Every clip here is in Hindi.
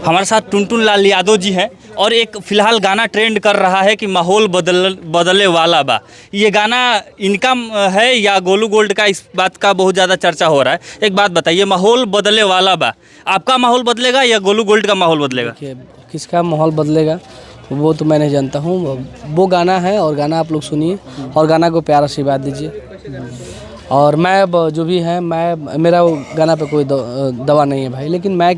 हमारे साथ टुनटुन लाल यादव जी हैं और एक फ़िलहाल गाना ट्रेंड कर रहा है कि माहौल बदले वाला बा। ये गाना इनका है या गोलू गोल्ड का, इस बात का बहुत ज़्यादा चर्चा हो रहा है। एक बात बताइए, माहौल बदले वाला बा, आपका माहौल बदलेगा या गोलू गोल्ड का माहौल बदलेगा? किसका माहौल बदलेगा वो तो मैं नहीं जानता हूँ। वो गाना है और गाना आप लोग सुनिए और गाना को प्यार आशीर्वाद दीजिए। और मैं जो भी है, मैं मेरा वो गाना पे कोई दवा नहीं है भाई, लेकिन मैं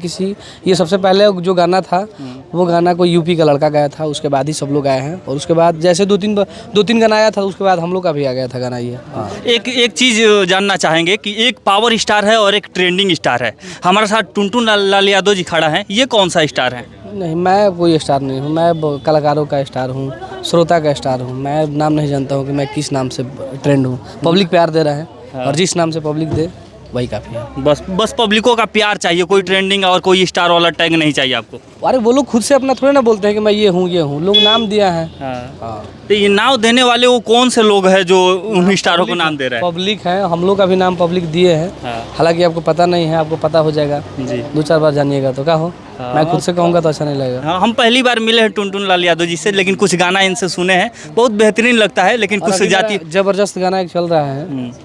ये सबसे पहले जो गाना था वो गाना को यूपी का लड़का गाया था, उसके बाद ही सब लोग आए हैं। और उसके बाद जैसे दो तीन गाना आया था, उसके बाद हम लोग का भी आ गया था गाना ये। एक चीज़ जानना चाहेंगे कि एक पावर स्टार है और एक ट्रेंडिंग स्टार है। हमारे साथ टुनटुन लाल यादव जी खड़ा हैं, ये कौन सा स्टार है? नहीं, मैं कोई स्टार नहीं हूँ, मैं कलाकारों का स्टार हूँ, श्रोता का स्टार हूँ। मैं नाम नहीं जानता हूँ कि मैं किस नाम से ट्रेंड हूँ। पब्लिक प्यार दे रहा है और जिस नाम से पब्लिक दे वही काफ़ी है। बस पब्लिकों का प्यार चाहिए, कोई ट्रेंडिंग और कोई स्टार वाला टैग नहीं चाहिए आपको? अरे वो लोग खुद से अपना थोड़े ना बोलते हैं कि मैं ये हूँ, लोग नाम दिया है। हाँ। तो ये नाम देने वाले वो कौन से लोग हैं जो उन स्टारों को नाम दे रहे हैं? पब्लिक है, हम लोग का भी नाम पब्लिक दिए हैं। हालांकि आपको पता नहीं है, आपको पता हो जाएगा जी, 2-4 बार जानिएगा तो क्या हो। मैं खुद से कहूँगा तो अच्छा नहीं लगेगा। हाँ, हम पहली बार मिले हैं टुनटुन लाल यादव जी से, लेकिन कुछ गाना इनसे सुने हैं, बहुत बेहतरीन लगता है। लेकिन कुछ जाति जबरदस्त गाना एक चल रहा है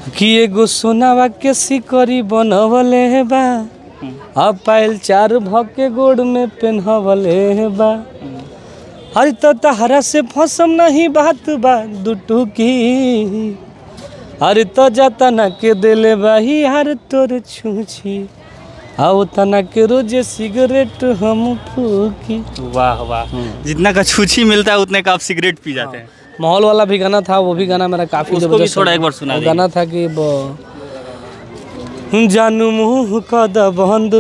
कि एगो सोनावा के सिकरी बनवले बा, अब पायल 4 भके गोड़ में पेन्हवले बा। अरे तो तहरा से फसम नहीं बात बा दुटू की, अरे तो जातना के दिले बाही हर तोर छूछी, आओ तना के रोजे सिगरेट हम फूकी। वाह वाह, जितना का छूछी मिलता है उतने का आप सिगरेट पी जाते हैं। माहौल वाला भी गाना था, वो भी गाना मेरा काफी जबरदस्त। थोड़ा एक बार सुना दीजिए। गाना था कि जानू मुँह का बंद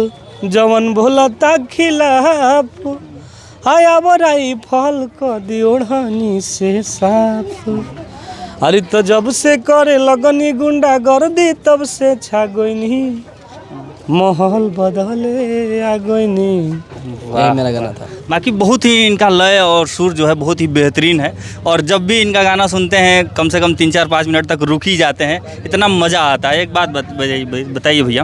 जवन भोला ता खिलाफ, आया बराई फल को दियोढ़नी से साफ। अरे तो जब से करे लगनी गुंडा गर्दी तब से छागोइनी, माहौल बदले आ गोइनी। यही मेरा गाना था। बाकी बहुत ही इनका लय और सुर जो है बहुत ही बेहतरीन है, और जब भी इनका गाना सुनते हैं कम से कम 3-4-5 मिनट तक रुक ही जाते हैं, इतना मज़ा आता है। एक बात बताइए भैया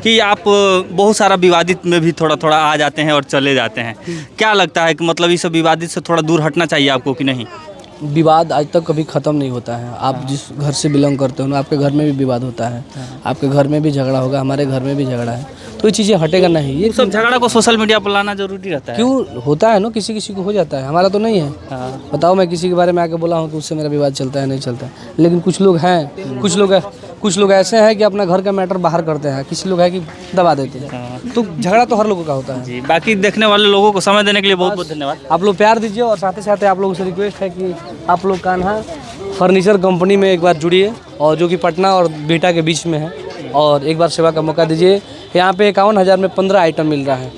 कि आप बहुत सारा विवादित में भी थोड़ा थोड़ा आ जाते हैं और चले जाते हैं, क्या लगता है कि मतलब इस विवादित से थोड़ा दूर हटना चाहिए आपको कि नहीं? विवाद आज तक कभी ख़त्म नहीं होता है। आप जिस घर से बिलोंग करते हो ना, आपके घर में भी विवाद होता है, आपके घर में भी झगड़ा होगा, हमारे घर में भी झगड़ा है, तो ये चीज़ें हटेगा नहीं। ये सब झगड़ा को सोशल मीडिया पर लाना जरूरी रहता है? क्यों होता है ना, किसी किसी को हो जाता है, हमारा तो नहीं है। बताओ, मैं किसी के बारे में आके बोला हूँ कि उससे मेरा विवाद चलता है? नहीं चलता है। लेकिन कुछ लोग हैं, कुछ लोग ऐसे हैं कि अपना घर का मैटर बाहर करते हैं, किसी लोग है कि दबा देते हैं। तो झगड़ा तो हर लोगों का होता है जी। बाकी देखने वाले लोगों को समय देने के लिए बहुत बहुत धन्यवाद। आप लोग प्यार दीजिए और साथ ही साथ आप लोगों से रिक्वेस्ट है कि आप लोग कान्हा फर्नीचर कंपनी में एक बार जुड़िए, और जो कि पटना और बिहटा के बीच में है, और एक बार सेवा का मौका दीजिए। यहाँ पे 51,000 में 15 आइटम मिल रहा है।